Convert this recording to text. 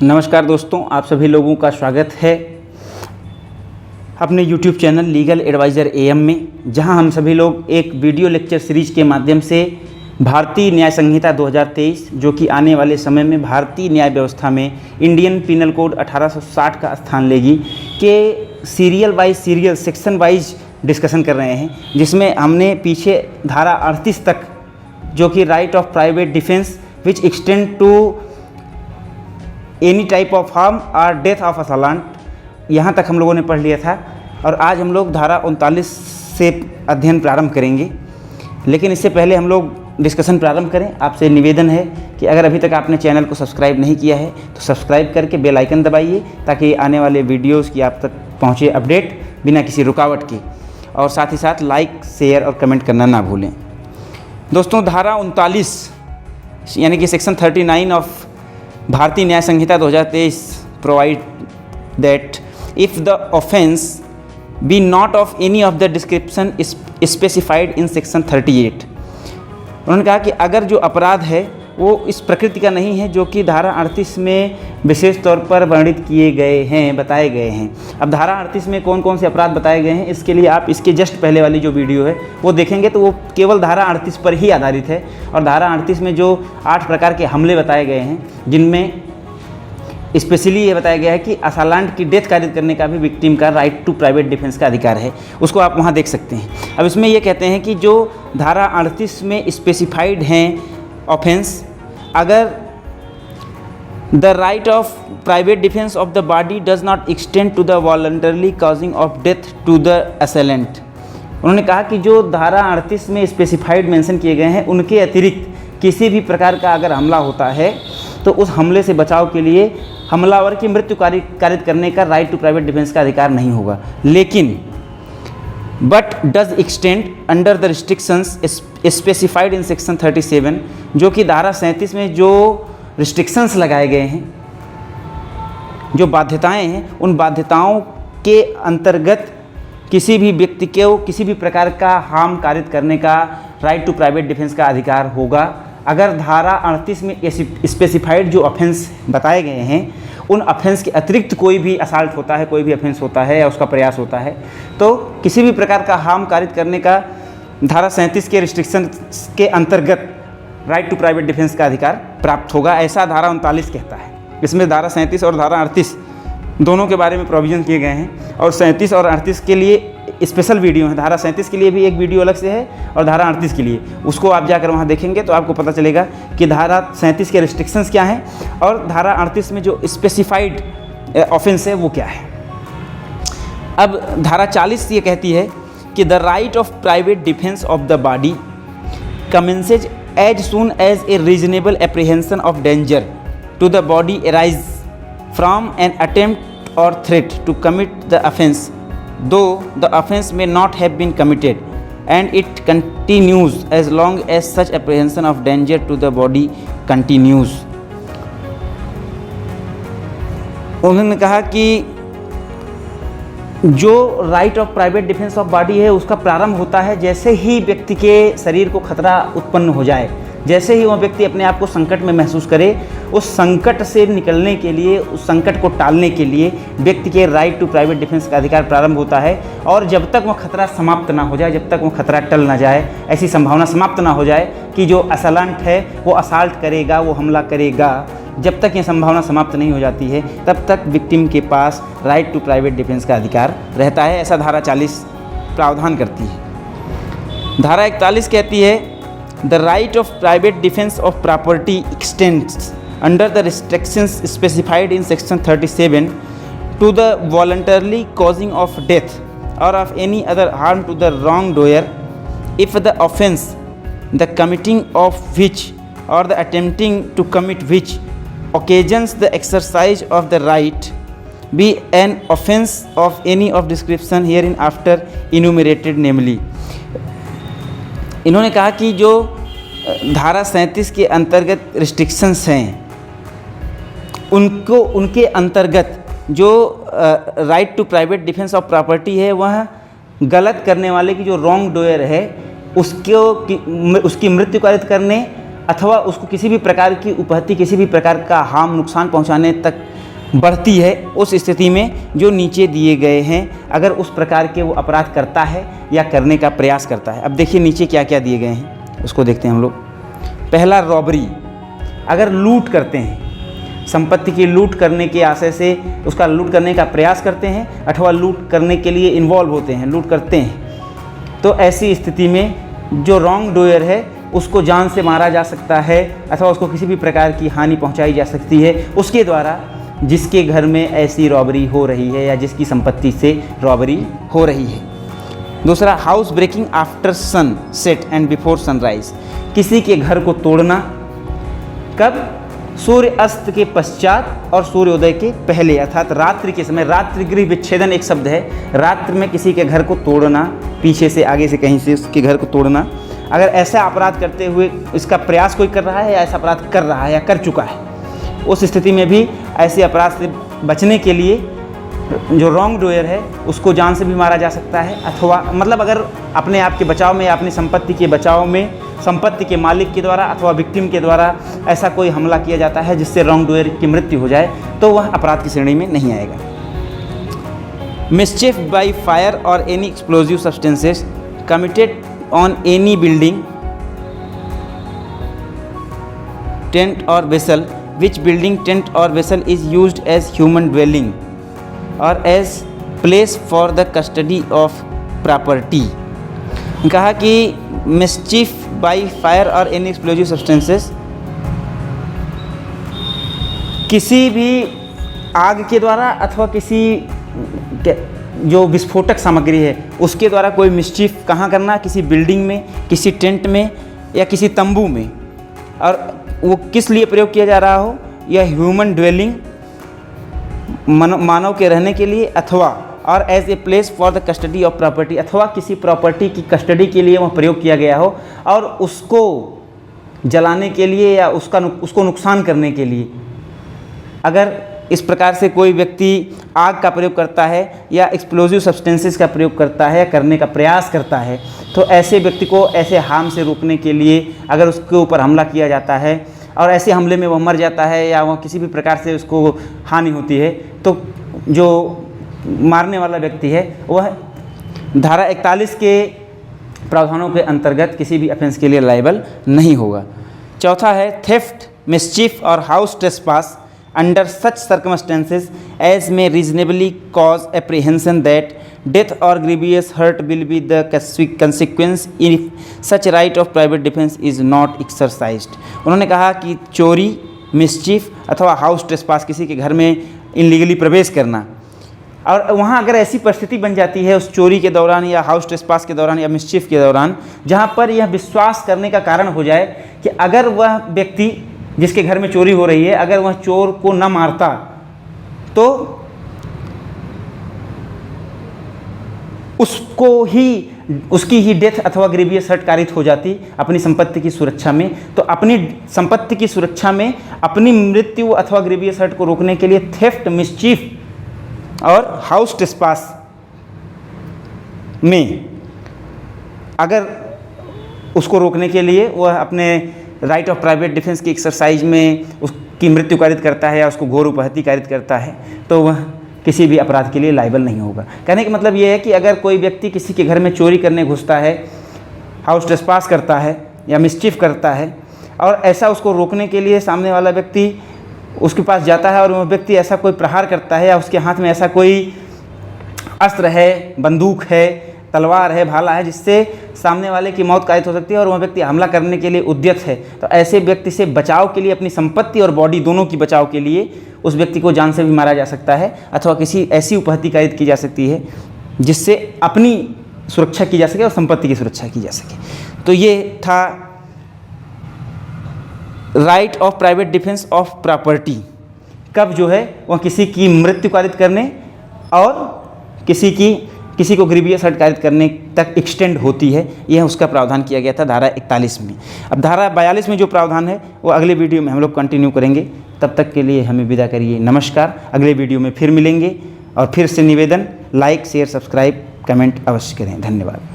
नमस्कार दोस्तों, आप सभी लोगों का स्वागत है अपने YouTube channel legal advisor AM में, जहां हम सभी लोग एक वीडियो लेक्चर सीरीज़ के माध्यम से भारतीय न्याय संहिता 2023 जो कि आने वाले समय में भारतीय न्याय व्यवस्था में इंडियन पिनल कोड 1860 का स्थान लेगी के सीरियल सेक्शन वाइज डिस्कशन कर रहे हैं, जिसमें हमने पीछे धारा 38 तक जो कि right of private defence which extend to any type of harm और डेथ ऑफ असलांट, यहाँ तक हम लोगों ने पढ़ लिया था। और आज हम लोग धारा 39 से अध्ययन प्रारंभ करेंगे। लेकिन इससे पहले हम लोग डिस्कशन प्रारंभ करें, आपसे निवेदन है कि अगर अभी तक आपने चैनल को सब्सक्राइब नहीं किया है तो सब्सक्राइब करके बेल आइकन दबाइए, ताकि आने वाले वीडियोस की आप तक पहुँचे अपडेट बिना किसी रुकावट के। और साथ ही साथ लाइक, शेयर और कमेंट करना ना भूलें। दोस्तों, धारा 39 यानी कि section 39 of Bharatiya Nyaya Sanhita 2023 provide that if the offence be not of any of the description specified in section 38। उन्होंने कहा कि अगर जो अपराध है वो इस प्रकृति का नहीं है जो कि धारा 38 में विशेष तौर पर वर्णित किए गए हैं, बताए गए हैं। अब धारा 38 में कौन कौन से अपराध बताए गए हैं, इसके लिए आप इसके जस्ट पहले वाली जो वीडियो है वो देखेंगे तो वो केवल धारा 38 पर ही आधारित है। और धारा 38 में जो 8 प्रकार के हमले बताए गए हैं, जिनमें स्पेशली ये बताया गया है कि असलांट की डेथ कारित करने का भी विक्टिम का राइट टू प्राइवेट डिफेंस का अधिकार है, उसको आप वहाँ देख सकते हैं। अब इसमें ये कहते हैं कि जो धारा 38 में स्पेसिफाइड हैं ऑफेंस, अगर the right of private defence of the body does not extend to the voluntarily causing of death to the assailant. उन्होंने कहा कि जो धारा 38 में स्पेसिफाइड मेंशन किए गए हैं, उनके अतिरिक्त किसी भी प्रकार का अगर हमला होता है तो उस हमले से बचाव के लिए हमलावर की मृत्यु कारित करने का राइट टू प्राइवेट डिफेंस का अधिकार नहीं होगा। लेकिन but does extend under the restrictions specified in section 37, जो कि धारा 37 में जो रिस्ट्रिक्शंस लगाए गए हैं, जो बाध्यताएं हैं, उन बाध्यताओं के अंतर्गत किसी भी व्यक्ति को किसी भी प्रकार का हार्म कारित करने का राइट टू प्राइवेट डिफेंस का अधिकार होगा। अगर धारा 38 में स्पेसिफाइड जो ऑफेंस बताए गए हैं, उन ऑफेंस के अतिरिक्त कोई भी असाल्ट होता है, कोई भी ऑफेंस होता है या उसका प्रयास होता है, तो किसी भी प्रकार का हार्म कारित करने का धारा 37 के रिस्ट्रिक्शन के अंतर्गत राइट टू प्राइवेट डिफेंस का अधिकार प्राप्त होगा, ऐसा धारा 39 कहता है। इसमें धारा 37 और धारा 38 दोनों के बारे में प्रोविज़न किए गए हैं, और 37 और 38 के लिए स्पेशल वीडियो है। धारा 37 के लिए भी एक वीडियो अलग से है और धारा 38 के लिए, उसको आप जाकर वहाँ देखेंगे तो आपको पता चलेगा कि धारा 37 के रिस्ट्रिक्शंस क्या हैं और धारा 38 में जो स्पेसिफाइड ऑफेंस है वो क्या है। अब धारा 40 ये कहती है कि the right of private defence of the body commences as soon as a reasonable apprehension of danger to the body arise from an attempt और threat to commit the offence though the offence may not have been committed, and it continues as long as such apprehension of danger to the body continues। उन्होंने कहा कि जो right of private defence of body है उसका प्रारंभ होता है जैसे ही व्यक्ति के शरीर को खतरा उत्पन्न हो जाए, जैसे ही वह व्यक्ति अपने आप को संकट में महसूस करे, उस संकट से निकलने के लिए, उस संकट को टालने के लिए व्यक्ति के राइट टू प्राइवेट डिफेंस का अधिकार प्रारंभ होता है। और जब तक वह खतरा समाप्त ना हो जाए, जब तक वह खतरा टल ना जाए, ऐसी संभावना समाप्त ना हो जाए कि जो असलांट है वो असाल्ट करेगा, वो हमला करेगा, जब तक ये संभावना समाप्त नहीं हो जाती है तब तक विक्टिम के पास राइट टू प्राइवेट डिफेंस का अधिकार रहता है, ऐसा धारा 40 प्रावधान करती है। धारा 41 कहती है the right of private defence of property extends under the restrictions specified in section 37 to the voluntarily causing of death और of any other harm to the wrongdoer if the offence the committing of which और the attempting to commit which occasions the exercise of the right be an offense of any of description herein after enumerated namely। इन्होंने कहा कि जो धारा 37 के अंतर्गत restrictions हैं, उनको उनके अंतर्गत जो right to private defence of property है, वह गलत करने वाले की जो रॉन्ग डोयर है उसकी मृत्यु कारित करने अथवा उसको किसी भी प्रकार की उपहति, किसी भी प्रकार का हार्म, नुकसान पहुंचाने तक बढ़ती है, उस स्थिति में जो नीचे दिए गए हैं अगर उस प्रकार के वो अपराध करता है या करने का प्रयास करता है। अब देखिए नीचे क्या क्या दिए गए हैं, उसको देखते हैं हम लोग। पहला, रॉबरी। अगर लूट करते हैं, संपत्ति की लूट करने के आशय से उसका लूट करने का प्रयास करते हैं अथवा लूट करने के लिए इन्वॉल्व होते हैं, लूट करते हैं, तो ऐसी स्थिति में जो रॉन्ग डूयर है उसको जान से मारा जा सकता है अथवा उसको किसी भी प्रकार की हानि पहुंचाई जा सकती है उसके द्वारा जिसके घर में ऐसी रॉबरी हो रही है या जिसकी संपत्ति से रॉबरी हो रही है। दूसरा, house breaking after sunset and before sunrise. किसी के घर को तोड़ना कब? सूर्य अस्त के पश्चात और सूर्योदय के पहले, अर्थात रात्रि के समय। रात्रि गृह विच्छेदन एक शब्द है। रात्रि में किसी के घर को तोड़ना, पीछे से, आगे से, कहीं से उसके घर को तोड़ना। अगर ऐसा अपराध करते हुए इसका प्रयास कोई कर रहा है या ऐसा अपराध कर रहा है या कर चुका है, उस स्थिति में भी ऐसे अपराध से बचने के लिए जो रॉन्ग डूयर है उसको जान से भी मारा जा सकता है, अथवा मतलब अगर अपने आप के बचाव में या अपनी संपत्ति के बचाव में संपत्ति के मालिक के द्वारा अथवा विक्टिम के द्वारा ऐसा कोई हमला किया जाता है जिससे रॉन्ग डूयर की मृत्यु हो जाए तो वह अपराध की श्रेणी में नहीं आएगा। मिसचिफ बाय फायर और any explosive substances committed on any building, tent और vessel which building, tent or vessel is used as human dwelling or as place for the custody of property। कहा कि mischief by fire or any explosive substances, किसी भी आग के द्वारा अथवा किसी जो विस्फोटक सामग्री है उसके द्वारा कोई मिस्चीफ कहाँ करना? किसी बिल्डिंग में, किसी टेंट में या किसी तंबू में। और वो किस लिए प्रयोग किया जा रहा हो? यह ह्यूमन ड्वेलिंग, मानव के रहने के लिए, अथवा और as a place for the custody of property, अथवा किसी प्रॉपर्टी की कस्टडी के लिए वह प्रयोग किया गया हो और उसको जलाने के लिए या उसको नुकसान करने के लिए। अगर इस प्रकार से कोई व्यक्ति आग का प्रयोग करता है या एक्सप्लोजिव सब्सटेंसेस का प्रयोग करता है या करने का प्रयास करता है तो ऐसे व्यक्ति को ऐसे हार्म से रोकने के लिए अगर उसके ऊपर हमला किया जाता है और ऐसे हमले में वह मर जाता है या वह किसी भी प्रकार से उसको हानि होती है तो जो मारने वाला व्यक्ति है वह धारा 41 के प्रावधानों के अंतर्गत किसी भी ऑफेंस के लिए लायबल नहीं होगा। चौथा है थेफ्ट, मिसचीफ और house trespass under such circumstances as may reasonably cause apprehension that death or grievous hurt will be the consequence if such right of private defense is not exercised। उन्होंने कहा कि चोरी, mischief अथवा house trespass, किसी के घर में इनलीगली प्रवेश करना, और वहाँ अगर ऐसी परिस्थिति बन जाती है उस चोरी के दौरान या हाउस ट्रेसपास के दौरान या मिसचीफ के दौरान जहाँ पर यह विश्वास करने का कारण हो जाए कि अगर वह व्यक्ति जिसके घर में चोरी हो रही है अगर वह चोर को न मारता तो उसकी ही डेथ अथवा ग्रीवियस हर्ट कारित हो जाती अपनी संपत्ति की सुरक्षा में। तो अपनी संपत्ति की सुरक्षा में अपनी मृत्यु अथवा ग्रीवियस हर्ट को रोकने के लिए थेफ्ट, मिसचीफ और हाउस ट्रेसपास में अगर उसको रोकने के लिए वह अपने राइट ऑफ प्राइवेट डिफेंस की एक्सरसाइज में उसकी मृत्यु कारित करता है या उसको घोर उपहति कारित करता है तो वह किसी भी अपराध के लिए लायबल नहीं होगा। कहने का मतलब ये है कि अगर कोई व्यक्ति किसी के घर में चोरी करने घुसता है, हाउस ट्रेसपास करता है या मिसचीफ करता है और ऐसा उसको रोकने के लिए सामने वाला व्यक्ति उसके पास जाता है और वह व्यक्ति ऐसा कोई प्रहार करता है या उसके हाथ में ऐसा कोई अस्त्र है, बंदूक है, तलवार है, भाला है जिससे सामने वाले की मौत कारित हो सकती है और वह व्यक्ति हमला करने के लिए उद्यत है, तो ऐसे व्यक्ति से बचाव के लिए, अपनी संपत्ति और बॉडी दोनों की बचाव के लिए उस व्यक्ति को जान से भी मारा जा सकता है अथवा किसी ऐसी उपहति कारित की जा सकती है जिससे अपनी सुरक्षा की जा सके और संपत्ति की सुरक्षा की जा सके। तो ये था right of private defence of property, कब जो है वह किसी की मृत्यु कारित करने और किसी को ग्रीवियस हर्ट कारित करने तक एक्सटेंड होती है, यह उसका प्रावधान किया गया था धारा 41 में। अब धारा 42 में जो प्रावधान है वो अगले वीडियो में हम लोग कंटिन्यू करेंगे। तब तक के लिए हमें विदा करिए, नमस्कार। अगले वीडियो में फिर मिलेंगे और फिर से निवेदन, लाइक, शेयर, सब्सक्राइब, कमेंट अवश्य करें। धन्यवाद।